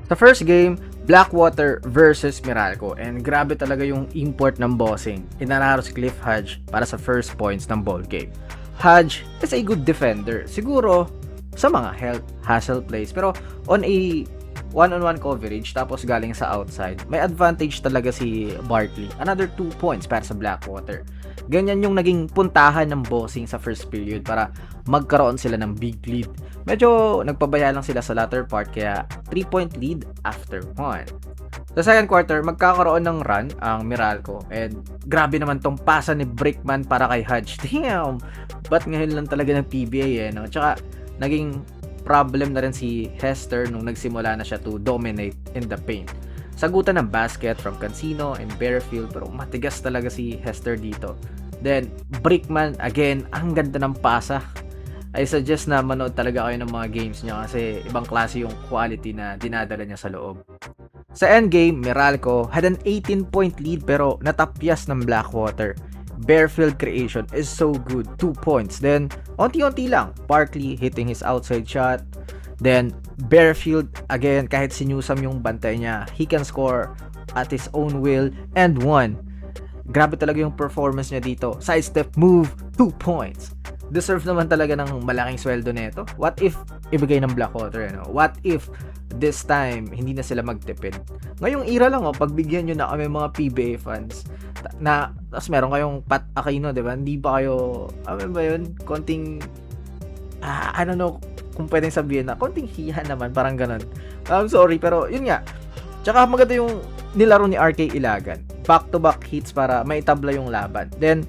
Sa first game, Blackwater versus Meralco, and grabe talaga yung import ng bossing. Inanalo si Cliff Hodge para sa first points ng ball game. Hodge is a good defender, siguro sa mga health, hustle plays, pero on a one-on-one coverage tapos galing sa outside, may advantage talaga si Barkley. Another 2 points para sa Blackwater. Ganyan yung naging puntahan ng bossing sa first period para magkaroon sila ng big lead. Medyo nagpabaya lang sila sa latter part kaya 3-point lead after 1. Sa second quarter, magkakaroon ng run ang Meralco and grabe naman tong pasa ni Brickman para kay Hodge. Damn! Ba't ngayon lang talaga ng PBA no? Tsaka naging problem na rin si Hester nung nagsimula na siya to dominate in the paint. Sagutan ng basket from Cancino and Bearfield pero matigas talaga si Hester dito. Then, Brickman, again, ang ganda ng pasa. I suggest na manood talaga kayo ng mga games niya kasi ibang klase yung quality na dinadala niya sa loob. Sa endgame, Meralco had an 18-point lead pero natapyas ng Blackwater. Bearfield creation is so good, 2 points. Then, onti-onti lang, Barkley hitting his outside shot. Then, Bearfield, again, kahit sinusam yung bantay niya, he can score at his own will and 1. Grabe talaga yung performance niya dito. Sidestep move, 2 points. Deserve naman talaga ng malaking sweldo nito. What if ibigay ng Blackwater, What if this time hindi na sila magtipid? Ngayong era lang, pagbigyan nyo na kami mga PBA fans na tapos meron kayong Pat Aquino, di ba? Hindi ba kayo, ano ba yun? Konting, I don't know kung pwedeng sabihin na, konting hiya naman, parang ganun. I'm sorry, pero yun nga. Tsaka maganda yung nilaro ni RK Ilagan. Back-to-back hits para maitabla yung laban. Then,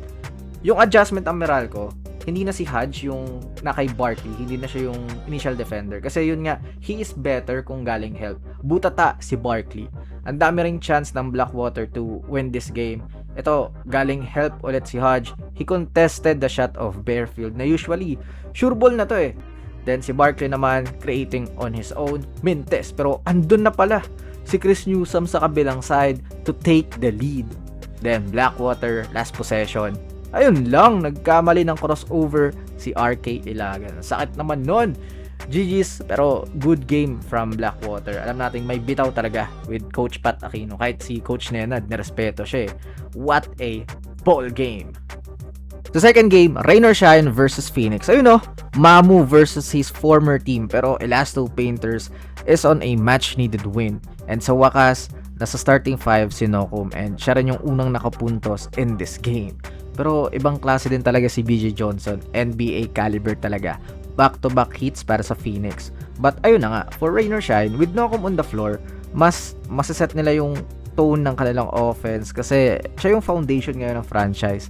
yung adjustment ang Meralco, hindi na si Hodge yung nakay Barkley, hindi na siya yung initial defender. Kasi yun nga, he is better kung galing help. Butata si Barkley. Ang dami ring chance ng Blackwater to win this game. Ito, galing help ulit si Hodge. He contested the shot of Bearfield na usually, sure ball na to eh. Then si Barkley naman, creating on his own, mintes. Pero andun na pala si Chris Newsome sa kabilang side to take the lead. Then Blackwater, last possession. Ayun lang, nagkamali ng crossover si RK Ilagan. Sakit naman nun. GG's, pero good game from Blackwater. Alam natin may bitaw talaga with Coach Pat Aquino. Kahit si Coach Nenad, nirespeto siya eh. What a ball game. Sa second game, Rain or Shine versus Phoenix. Ayun Mamu versus his former team. Pero Elasto Painters is on a much-needed win. And sa wakas, nasa starting 5 si Nokum and siya rin yung unang nakapuntos in this game. Pero ibang klase din talaga si BJ Johnson. NBA caliber talaga. Back-to-back hits para sa Phoenix. But ayun na nga, for Rain or Shine, with Nokum on the floor, mas masaset nila yung tone ng kanilang offense kasi siya yung foundation ngayon ng franchise.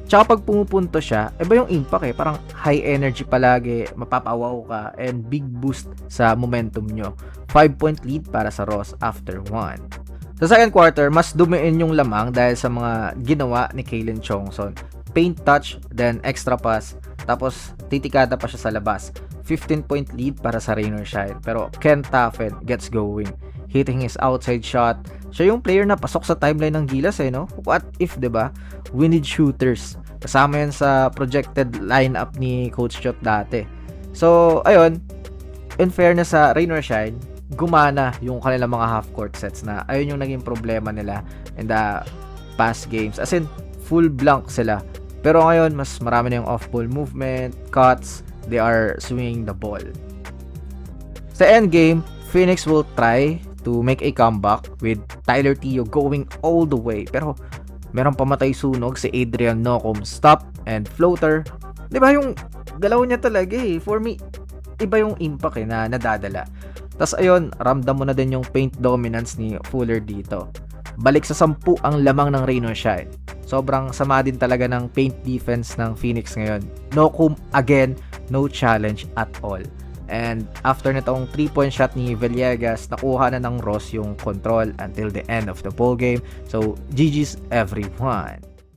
Tsaka pag pumupunto siya, iba yung impact eh. Parang high energy palagi, mapapawaw ka, and big boost sa momentum nyo. 5-point lead para sa Ross after 1. Sa second quarter, mas dumiin yung lamang dahil sa mga ginawa ni Kalen Chongson. Paint touch, then extra pass, tapos titikada pa siya sa labas. 15-point lead para sa Rain or Shine. Pero Ken Taffen gets going, hitting his outside shot. Siya yung player na pasok sa timeline ng Gilas What if, 'di ba? We need shooters. Kasama yan sa projected lineup ni Coach Chot dati. So, ayun, in fairness sa Rain or Shine, gumana yung kanilang mga half-court sets na ayun yung naging problema nila in the past games. As in, full blank sila. Pero ngayon, mas marami na yung off-ball movement, cuts, they are swinging the ball. Sa endgame, Phoenix will try to make a comeback with Tyler Teo going all the way. Pero meron pamatay sunog si Adrian Nokum, stop and floater. 'Di ba yung galaw niya talaga eh. For me, iba yung impact na nadadala. Tas ayun, ramdam mo na din yung paint dominance ni Fuller dito. Balik sa 10 ang lamang ng Rain or Shine. Sobrang sama din talaga ng paint defense ng Phoenix ngayon. Nokum again, no challenge at all. And after nitong 3-point shot ni Villegas, nakuha na ng Ross yung control until the end of the ball game. So, GG's everyone.